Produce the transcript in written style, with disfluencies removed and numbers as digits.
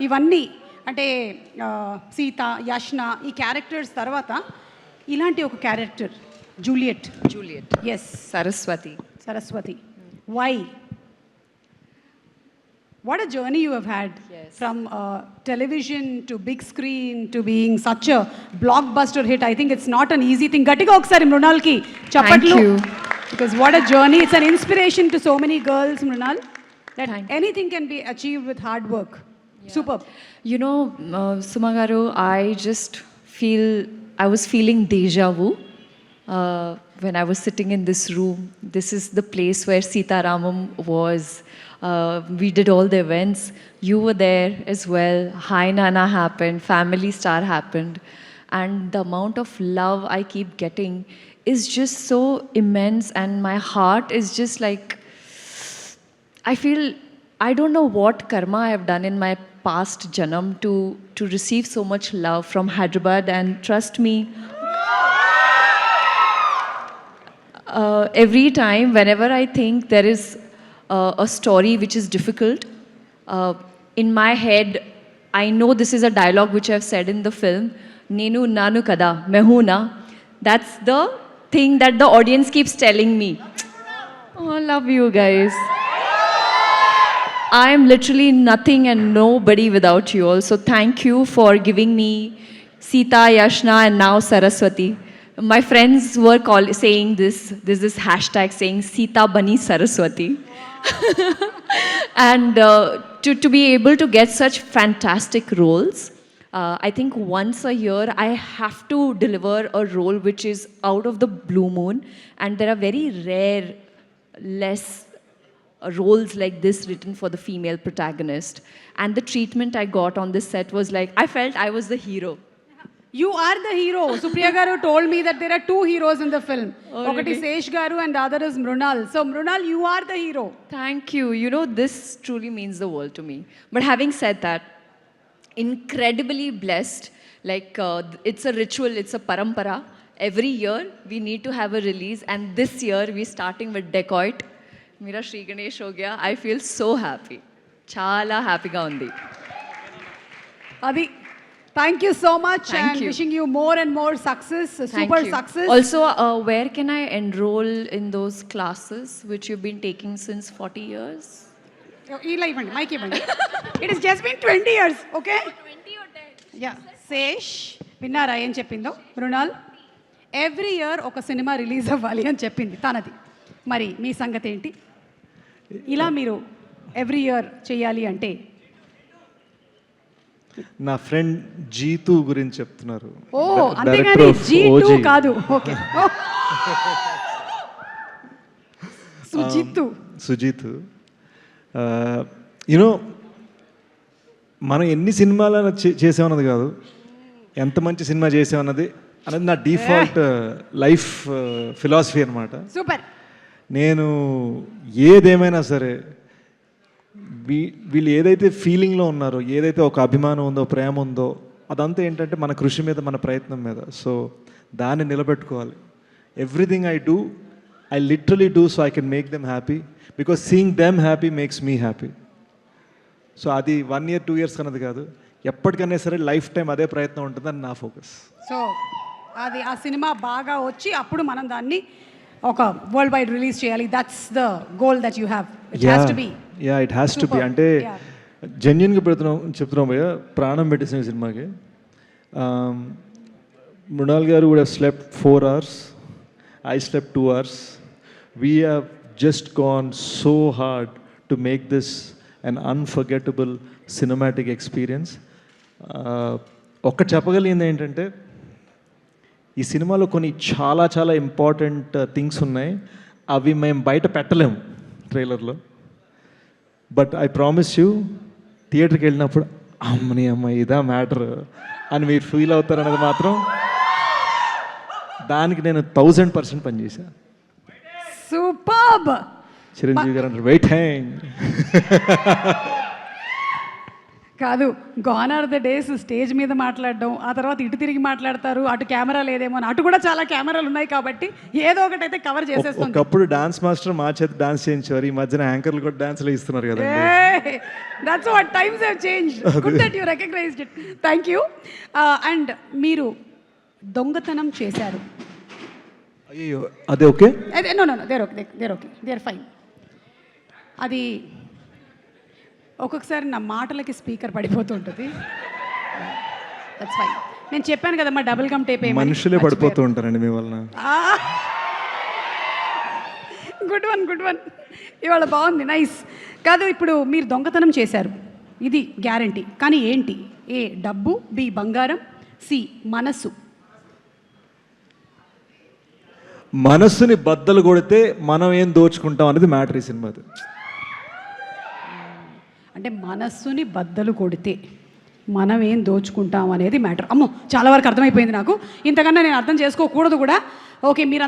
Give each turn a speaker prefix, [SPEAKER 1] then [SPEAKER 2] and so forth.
[SPEAKER 1] ఇవన్నీ అంటే సీత, యాష్న ఈ క్యారెక్టర్స్ తర్వాత ఇలాంటి ఒక character Juliet. Yes, Saraswati. Why? What a journey you have had.
[SPEAKER 2] Yes.
[SPEAKER 1] From television to big screen to being such a blockbuster hit. I think it's not an easy thing. Gatiga okkari Mrunal ki chappatlu.
[SPEAKER 2] Thank you.
[SPEAKER 1] Because what a journey. It's an inspiration to so many girls, Mrunal, that
[SPEAKER 2] Thank
[SPEAKER 1] anything can be achieved with hard work. Yeah. Superb.
[SPEAKER 2] You know, Suma garu, I was feeling deja vu when I was sitting in this room. This is the place where Sita Ramam was. We did all the events. You were there as well. Hi Nana happened. Family Star happened. And the amount of love I keep getting is just so immense. And my heart is just like, I feel, I don't know what karma I have done in my past janam to receive so much love from Hyderabad. And trust me, every time, whenever I think there is a story which is difficult, in my head, I know this is a dialogue which I've said in the film, Nenu Nanu Kada, Mehuna. That's the thing that the audience keeps telling me. Oh, I love you guys. I am literally nothing and nobody without you all. So thank you for giving me Sita, Yashna, and now Saraswati. My friends were saying this hashtag saying Sita Bani Saraswati. And to be able to get such fantastic roles, I think once a year I have to deliver a role which is out of the blue moon, and there are very rare, less roles like this written for the female protagonist. And the treatment I got on this set was like, I felt I was the hero.
[SPEAKER 1] You are the hero. Supriya garu told me that there are two heroes in the film.
[SPEAKER 2] Oh,
[SPEAKER 1] Okati
[SPEAKER 2] really?
[SPEAKER 1] Sesh garu and the other is Mrunal. So Mrunal, you are the hero.
[SPEAKER 2] Thank you. You know, this truly means the world to me. But having said that, incredibly blessed. Like, it's a ritual, it's a parampara. Every year, we need to have a release. And this year, we're starting with Dacoit. Mera Shri Ganesh ho gaya. I feel so happy. Chala happy ga undi.
[SPEAKER 1] Adi, thank you so much.
[SPEAKER 2] Thank
[SPEAKER 1] and
[SPEAKER 2] you.
[SPEAKER 1] wishing you more and more success.
[SPEAKER 2] Thank
[SPEAKER 1] Super
[SPEAKER 2] you.
[SPEAKER 1] success.
[SPEAKER 2] Also, where can I enroll in those classes which you've been taking since 40 years?
[SPEAKER 1] Mike ఇవ్వండి. It has just been 20 years, okay? 20 or 10. Yeah. Sesh విన్నారా ఏం చెప్పిందో? Mrunal every year ఒక cinema release అవ్వాలి అని చెప్పింది తనది. మరి మీ సంగతి ఏంటి? ఇలా మీరు ఎవ్రీ ఇయర్ చేయాలి అంటే?
[SPEAKER 3] నా ఫ్రెండ్ జీతు గురించి చెప్తున్నారు.
[SPEAKER 1] ఓ అంతేగాని G2 కాదు. ఓకే. సుజిత్
[SPEAKER 3] యూనో మనం ఎన్ని సినిమాలు చేసామన్నది కాదు, ఎంత మంచి సినిమా చేసామన్నది అనేది నా డిఫాల్ట్ లైఫ్ ఫిలాసఫీ అనమాట.
[SPEAKER 1] సూపర్.
[SPEAKER 3] నేను ఏదేమైనా సరే వీళ్ళు ఏదైతే ఫీలింగ్లో ఉన్నారో, ఏదైతే ఒక అభిమానం ఉందో, ప్రేమ ఉందో, అదంతా ఏంటంటే మన కృషి మీద, మన ప్రయత్నం మీద. సో దాన్ని నిలబెట్టుకోవాలి. Everything I literally do so I can make them happy, because seeing them happy makes me happy. So అది 1 year 2 years అన్నది కాదు, ఎప్పటికైనా సరే లైఫ్ టైం అదే ప్రయత్నం ఉంటుందని నా ఫోకస్.
[SPEAKER 1] సో అది ఆ సినిమా బాగా వచ్చి అప్పుడు మనం దాన్ని ఒక వరల్డ్ వైడ్ రిలీజ్ చేయాలి. That's the goal that you have. It has to be.
[SPEAKER 3] Yeah, it has to be. అంటే జెన్యున్గా చెప్తున్నాం భయ్య, ప్రాణం పెట్టేసిన సినిమాకి. మృణాల్ గారు would have slept 4 hours. I slept 2 hours. We have just gone so hard to make this an unforgettable cinematic experience. ఒక్క చెప్పగలిగింది ఏంటంటే, ఈ సినిమాలో కొన్ని చాలా చాలా ఇంపార్టెంట్ థింగ్స్ ఉన్నాయి. అవి మేము బయట పెట్టలేము ట్రైలర్లో. బట్ ఐ ప్రామిస్ యూ, థియేటర్కి వెళ్ళినప్పుడు అమ్మ ఇదా మ్యాటర్ అని మీరు ఫీల్ అవుతారు అనేది మాత్రం, దానికి నేను 1000% పనిచేశాను.
[SPEAKER 1] సూపర్బ్.
[SPEAKER 3] చిరంజీవి గారు అంటారు వెయిటింగ్.
[SPEAKER 1] కాదు, gone are the days stage మీద మాట్లాడడం, ఆ తర్వాత ఇటు తిరిగి మాట్లాడతారు, అటు కెమెరా లేదేమో అని. అటు కూడా చాలా కెమెరాలు ఉన్నాయి కాబట్టి ఏదో ఒకటి అయితే కవర్ చేసేస్తుంది.
[SPEAKER 3] ఒకప్పుడు డాన్స్ మాస్టర్ మా చేత డాన్స్ చేయించేవారు, ఈ మధ్యన యాంకర్లు కూడా డాన్స్లు ఇస్తున్నారు కదా.
[SPEAKER 1] That's what times have changed. Good that you recognized it. Thank you. And మీరు దొంగతనం చేశారు.
[SPEAKER 3] అయ్యో అదే okay.
[SPEAKER 1] No no they're okay, they're okay, they're fine. అది ఒక్కొక్కసారి నా మాటలకి స్పీకర్ పడిపోతుంటుంది. That's fine. నేను చెప్పాను కదమ్మా డబుల్ గమ్ టేప్
[SPEAKER 3] మనుషులే పడిపోతూ ఉంటారండి మీ వలన.
[SPEAKER 1] Good one, good one. ఇవాళ బాగుంది, నైస్. కాదు, ఇప్పుడు మీరు దొంగతనం చేశారు, ఇది గ్యారంటీ. కానీ ఏంటి? ఏ డబ్బు, బి బంగారం, సి మనస్సు.
[SPEAKER 3] మనస్సుని బద్దలు కొడితే మనం ఏం దోచుకుంటాం అనేది మ్యాటర్ ఈ సినిమాది.
[SPEAKER 1] అంటే మనస్సుని బద్దలు కొడితే మనం ఏం దోచుకుంటాం అనేది మ్యాటర్. అమ్మో, చాలా వరకు అర్థమైపోయింది నాకు. ఇంతకన్నా నేను అర్థం చేసుకోకూడదు కూడా. ఓకే, మీరందరూ